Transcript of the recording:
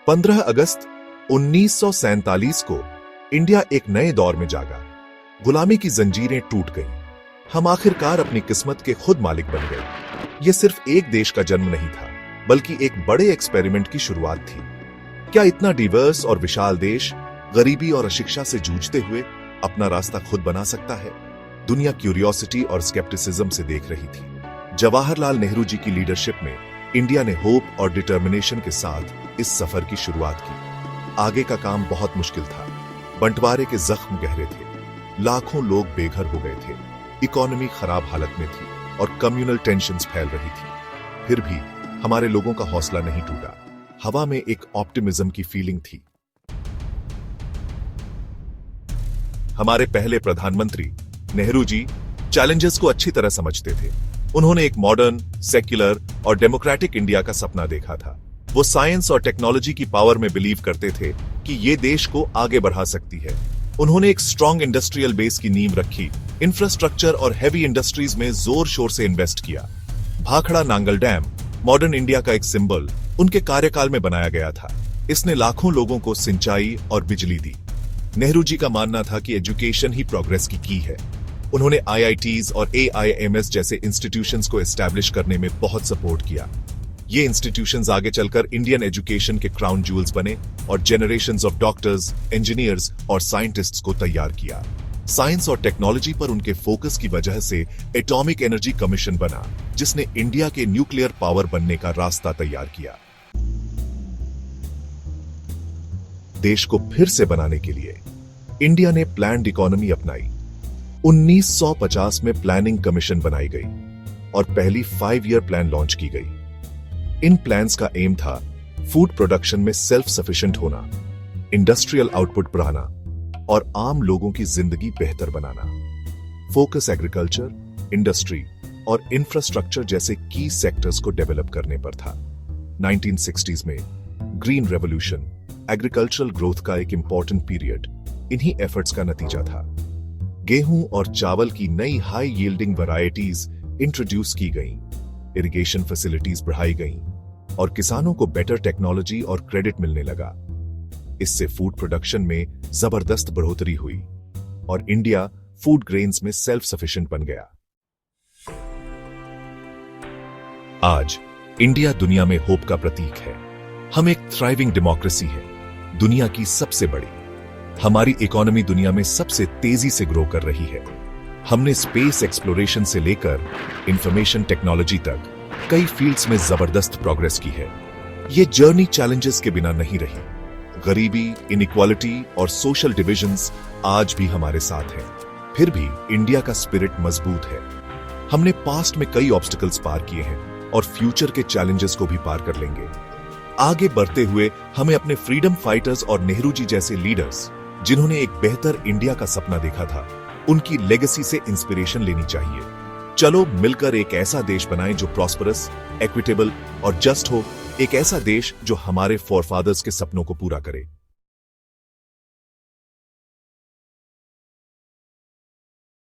15 अगस्त 1947 को इंडिया एक नए दौर में जागा। गुलामी की जंजीरें टूट गईं। हम आखिरकार अपनी किस्मत के खुद मालिक बन गए। यह सिर्फ एक देश का जन्म नहीं था, बल्कि एक बड़े एक्सपेरिमेंट की शुरुआत थी। क्या इतना डिवर्स और विशाल देश गरीबी और अशिक्षा से जूझते हुए अपना रास्ता खुद बना सकता है? दुनिया क्यूरियोसिटी और स्केप्टिसिज्म से देख रही थी। जवाहरलाल नेहरू जी की लीडरशिप में इंडिया ने होप और डिटर्मिनेशन के साथ इस सफर की शुरुआत की। आगे का काम बहुत मुश्किल था। बंटवारे के जख्म गहरे थे, लाखों लोग बेघर हो गए थे, इकोनॉमी खराब हालत में थी और कम्युनल टेंशन्स फैल रही थी। फिर भी हमारे लोगों का हौसला नहीं टूटा। हवा में एक ऑप्टिमिज्म की फीलिंग थी। हमारे पहले प्रधानमंत्री नेहरू जी चैलेंजेस को अच्छी तरह समझते थे। उन्होंने एक मॉडर्न, सेक्युलर और डेमोक्रेटिक इंडिया का सपना देखा था। वो साइंस और टेक्नोलॉजी की पावर में बिलीव करते थे कि ये देश को आगे बढ़ा सकती है। उन्होंने एक स्ट्रॉन्ग इंडस्ट्रियल बेस की नींव रखी, इंफ्रास्ट्रक्चर और हैवी इंडस्ट्रीज में जोर शोर से इन्वेस्ट किया। Bhakra Nangal dam modern India का एक सिंबल उनके कार्यकाल में बनाया गया था। इसने लाखों लोगों को सिंचाई और बिजली दी। नेहरू जी का मानना था कि एजुकेशन ही प्रोग्रेस की की है। उन्होंने आईआईटीज और एआईएमएस जैसे इंस्टीट्यूशंस को एस्टैब्लिश करने में बहुत सपोर्ट किया। ये इंस्टीट्यूशंस आगे चलकर इंडियन एजुकेशन के क्राउन ज्यूल्स बने और जनरेशंस ऑफ डॉक्टर्स, इंजीनियर्स और साइंटिस्ट्स को तैयार किया। साइंस और टेक्नोलॉजी पर उनके फोकस की वजह से एटॉमिक एनर्जी कमीशन बना, जिसने इंडिया के न्यूक्लियर पावर बनने का रास्ता तैयार किया। देश को फिर से बनाने के लिए इंडिया ने प्लान्ड इकोनॉमी अपनाई। 1950 में प्लानिंग कमीशन बनाई गई और पहली 5 ईयर प्लान लॉन्च की गई। इन प्लान्स का एम था फूड प्रोडक्शन में सेल्फ सफिशिएंट होना, इंडस्ट्रियल आउटपुट बढ़ाना और आम लोगों की जिंदगी बेहतर बनाना। फोकस एग्रीकल्चर, इंडस्ट्री और इंफ्रास्ट्रक्चर जैसे की सेक्टर्स को डेवलप करने पर था। 1960s में ग्रीन रेवोल्यूशन, एग्रीकल्चरल ग्रोथ का एक इंपॉर्टेंट पीरियड इन्हीं एफर्ट्स का नतीजा था। गेहूं और चावल की नई हाई यील्डिंग वैरायटीज इंट्रोड्यूस की गईं, इरिगेशन फैसिलिटीज बढ़ाई गईं और किसानों को बेटर टेक्नोलॉजी और क्रेडिट मिलने लगा। इससे फूड प्रोडक्शन में जबरदस्त बढ़ोतरी हुई और इंडिया फूड ग्रेन्स में सेल्फ सफिशिएंट बन गया। आज इंडिया दुनिया में होप का प्रतीक है। हम एक थ्राइविंग डेमोक्रेसी है, दुनिया की सबसे बड़ी। हमारी इकोनॉमी दुनिया में सबसे तेजी से ग्रो कर रही है। हमने स्पेस एक्सप्लोरेशन से लेकर इंफॉर्मेशन टेक्नोलॉजी तक कई फील्ड्स में जबरदस्त प्रोग्रेस की है। ये जर्नी चैलेंजेस के बिना नहीं रही। गरीबी, इनइक्वालिटी और सोशल डिविजन्स आज भी हमारे साथ हैं। फिर भी इंडिया का स्पिरिट मजबूत है। हमने पास्ट में कई ऑब्स्टिकल्स पार किए हैं और फ्यूचर के चैलेंजेस को भी पार कर लेंगे। आगे बढ़ते हुए हमें अपने फ्रीडम फाइटर्स और नेहरू जी जैसे लीडर्स, जिन्होंने एक बेहतर इंडिया का सपना देखा था, उनकी लेगेसी से इंस्पिरेशन लेनी चाहिए। चलो मिलकर एक ऐसा देश बनाएं जो प्रॉस्परस, इक्विटेबल और जस्ट हो। एक ऐसा देश जो हमारे फोरफादर्स के सपनों को पूरा करे।